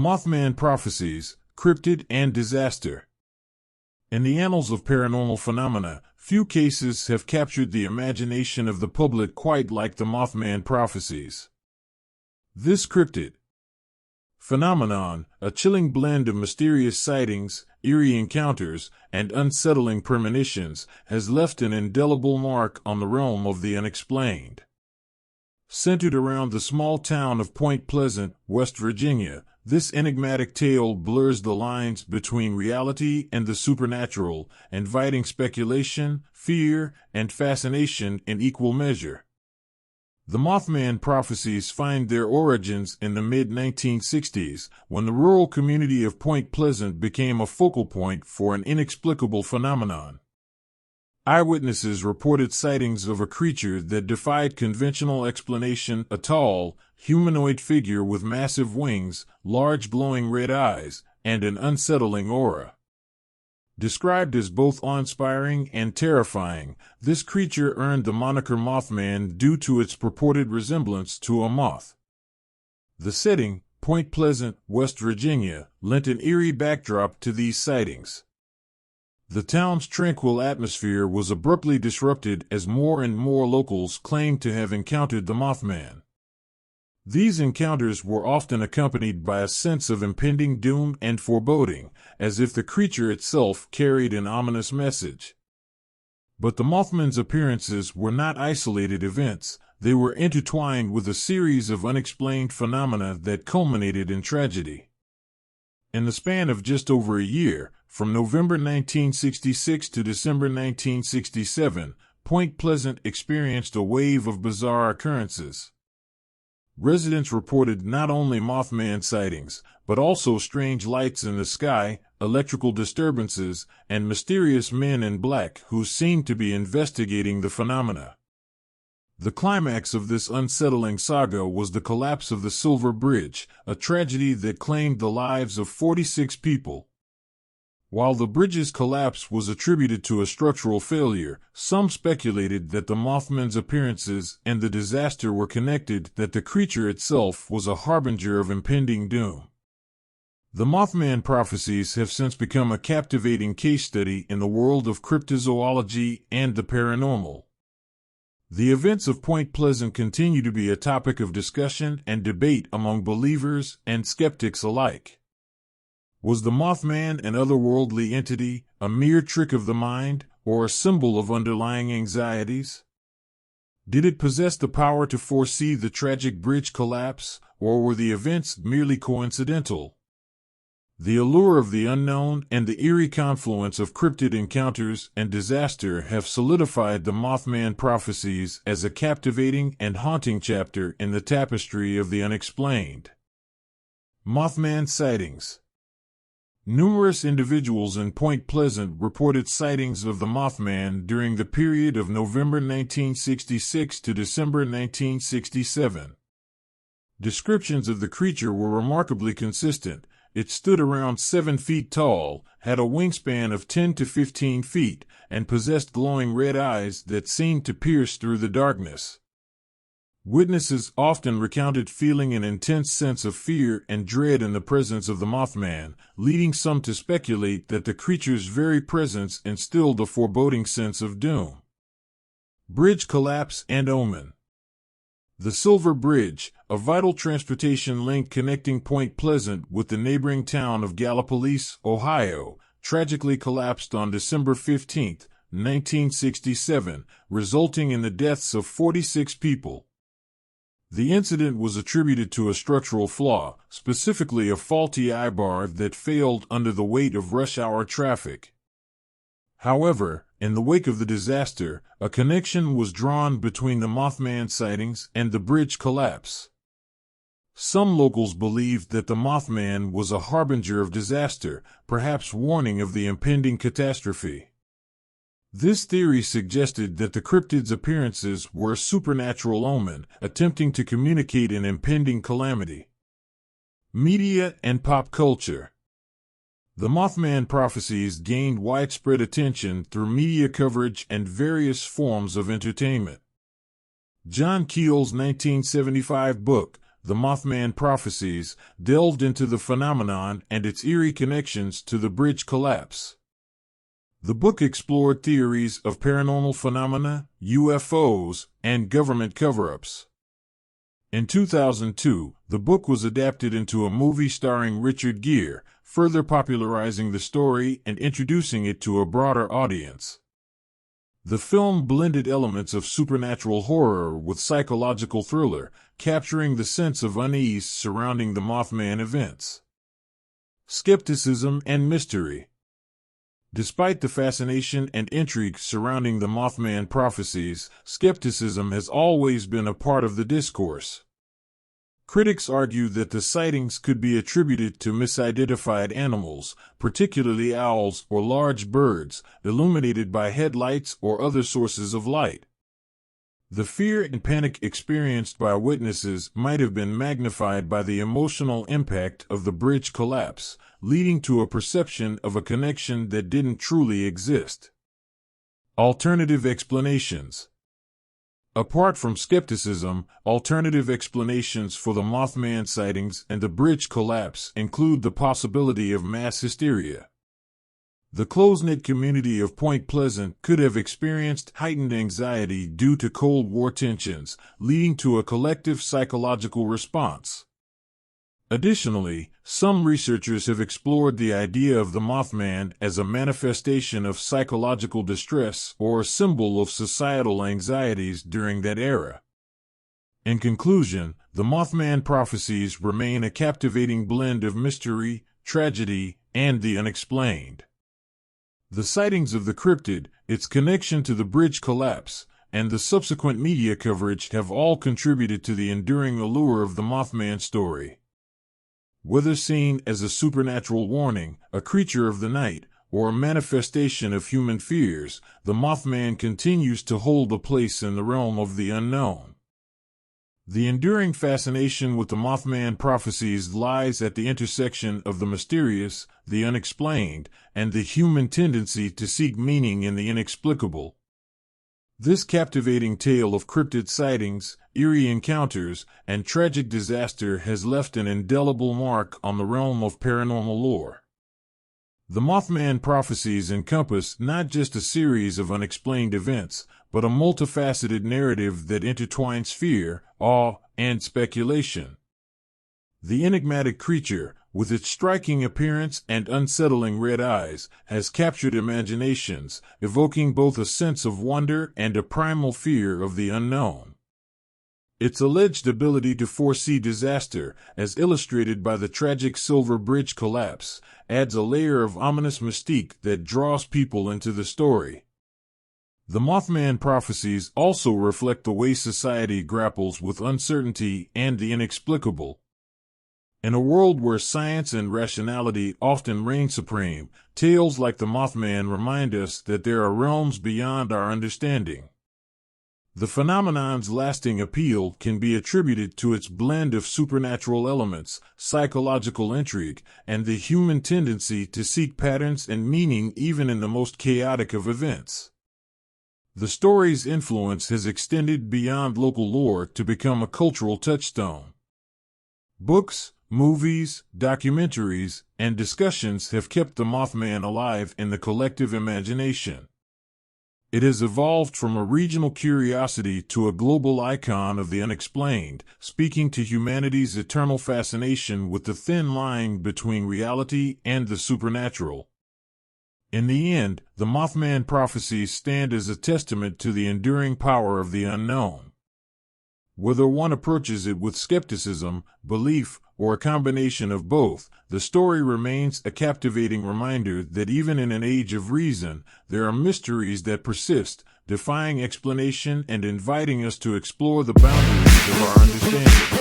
Mothman Prophecies, Cryptid and Disaster. In the annals of paranormal phenomena, few cases have captured the imagination of the public quite like the Mothman Prophecies. This cryptid phenomenon, a chilling blend of mysterious sightings, eerie encounters, and unsettling premonitions, has left an indelible mark on the realm of the unexplained. Centered around the small town of Point Pleasant, West Virginia, this enigmatic tale blurs the lines between reality and the supernatural, inviting speculation, fear, and fascination in equal measure. The Mothman Prophecies find their origins in the mid-1960s, when the rural community of Point Pleasant became a focal point for an inexplicable phenomenon. Eyewitnesses reported sightings of a creature that defied conventional explanation: a tall, humanoid figure with massive wings, large glowing red eyes, and an unsettling aura. Described as both awe-inspiring and terrifying, this creature earned the moniker Mothman due to its purported resemblance to a moth. The setting, Point Pleasant, West Virginia, lent an eerie backdrop to these sightings. The town's tranquil atmosphere was abruptly disrupted as more and more locals claimed to have encountered the Mothman. These encounters were often accompanied by a sense of impending doom and foreboding, as if the creature itself carried an ominous message. But the Mothman's appearances were not isolated events; they were intertwined with a series of unexplained phenomena that culminated in tragedy. In the span of just over a year, from November 1966 to December 1967, Point Pleasant experienced a wave of bizarre occurrences. Residents reported not only Mothman sightings, but also strange lights in the sky, electrical disturbances, and mysterious men in black who seemed to be investigating the phenomena. The climax of this unsettling saga was the collapse of the Silver Bridge, a tragedy that claimed the lives of 46 people. While the bridge's collapse was attributed to a structural failure, some speculated that the Mothman's appearances and the disaster were connected, that the creature itself was a harbinger of impending doom. The Mothman Prophecies have since become a captivating case study in the world of cryptozoology and the paranormal. The events of Point Pleasant continue to be a topic of discussion and debate among believers and skeptics alike. Was the Mothman an otherworldly entity, a mere trick of the mind, or a symbol of underlying anxieties? Did it possess the power to foresee the tragic bridge collapse, or were the events merely coincidental? The allure of the unknown and the eerie confluence of cryptid encounters and disaster have solidified the Mothman Prophecies as a captivating and haunting chapter in the tapestry of the unexplained. Mothman sightings. Numerous individuals in Point Pleasant reported sightings of the Mothman during the period of November 1966 to December 1967. Descriptions of the creature were remarkably consistent. It stood around 7 feet tall, had a wingspan of 10 to 15 feet, and possessed glowing red eyes that seemed to pierce through the darkness. Witnesses often recounted feeling an intense sense of fear and dread in the presence of the Mothman, leading some to speculate that the creature's very presence instilled a foreboding sense of doom. Bridge collapse and Omen. The Silver Bridge, a vital transportation link connecting Point Pleasant with the neighboring town of Gallipolis, Ohio, tragically collapsed on December 15, 1967, resulting in the deaths of 46 people. The incident was attributed to a structural flaw, specifically a faulty eye-bar that failed under the weight of rush-hour traffic. However, in the wake of the disaster, a connection was drawn between the Mothman sightings and the bridge collapse. Some locals believed that the Mothman was a harbinger of disaster, perhaps warning of the impending catastrophe. This theory suggested that the cryptid's appearances were a supernatural omen, attempting to communicate an impending calamity. Media and pop culture. The Mothman Prophecies gained widespread attention through media coverage and various forms of entertainment. John Keel's 1975 book, The Mothman Prophecies, delved into the phenomenon and its eerie connections to the bridge collapse. The book explored theories of paranormal phenomena, UFOs, and government cover-ups. In 2002, the book was adapted into a movie starring Richard Gere, further popularizing the story and introducing it to a broader audience. The film blended elements of supernatural horror with psychological thriller, capturing the sense of unease surrounding the Mothman events. Skepticism and mystery. Despite the fascination and intrigue surrounding the Mothman Prophecies, skepticism has always been a part of the discourse. Critics argue that the sightings could be attributed to misidentified animals, particularly owls or large birds, illuminated by headlights or other sources of light. The fear and panic experienced by witnesses might have been magnified by the emotional impact of the bridge collapse, leading to a perception of a connection that didn't truly exist. Alternative explanations. Apart from skepticism, alternative explanations for the Mothman sightings and the bridge collapse include the possibility of mass hysteria. The close-knit community of Point Pleasant could have experienced heightened anxiety due to Cold War tensions, leading to a collective psychological response. Additionally, some researchers have explored the idea of the Mothman as a manifestation of psychological distress or a symbol of societal anxieties during that era. In conclusion, the Mothman Prophecies remain a captivating blend of mystery, tragedy, and the unexplained. The sightings of the cryptid, its connection to the bridge collapse, and the subsequent media coverage have all contributed to the enduring allure of the Mothman story. Whether seen as a supernatural warning, a creature of the night, or a manifestation of human fears, the Mothman continues to hold a place in the realm of the unknown. The enduring fascination with the Mothman Prophecies lies at the intersection of the mysterious, the unexplained, and the human tendency to seek meaning in the inexplicable. This captivating tale of cryptid sightings, eerie encounters, and tragic disaster has left an indelible mark on the realm of paranormal lore. The Mothman Prophecies encompass not just a series of unexplained events, but a multifaceted narrative that intertwines fear, awe, and speculation. The enigmatic creature, with its striking appearance and unsettling red eyes, has captured imaginations, evoking both a sense of wonder and a primal fear of the unknown. Its alleged ability to foresee disaster, as illustrated by the tragic Silver Bridge collapse, adds a layer of ominous mystique that draws people into the story. The Mothman Prophecies also reflect the way society grapples with uncertainty and the inexplicable. In a world where science and rationality often reign supreme, tales like the Mothman remind us that there are realms beyond our understanding. The phenomenon's lasting appeal can be attributed to its blend of supernatural elements, psychological intrigue, and the human tendency to seek patterns and meaning even in the most chaotic of events. The story's influence has extended beyond local lore to become a cultural touchstone. Books, movies, documentaries, and discussions have kept the Mothman alive in the collective imagination. It has evolved from a regional curiosity to a global icon of the unexplained, speaking to humanity's eternal fascination with the thin line between reality and the supernatural. In the end, the Mothman Prophecies stand as a testament to the enduring power of the unknown. Whether one approaches it with skepticism, belief, or a combination of both, the story remains a captivating reminder that even in an age of reason, there are mysteries that persist, defying explanation and inviting us to explore the boundaries of our understanding.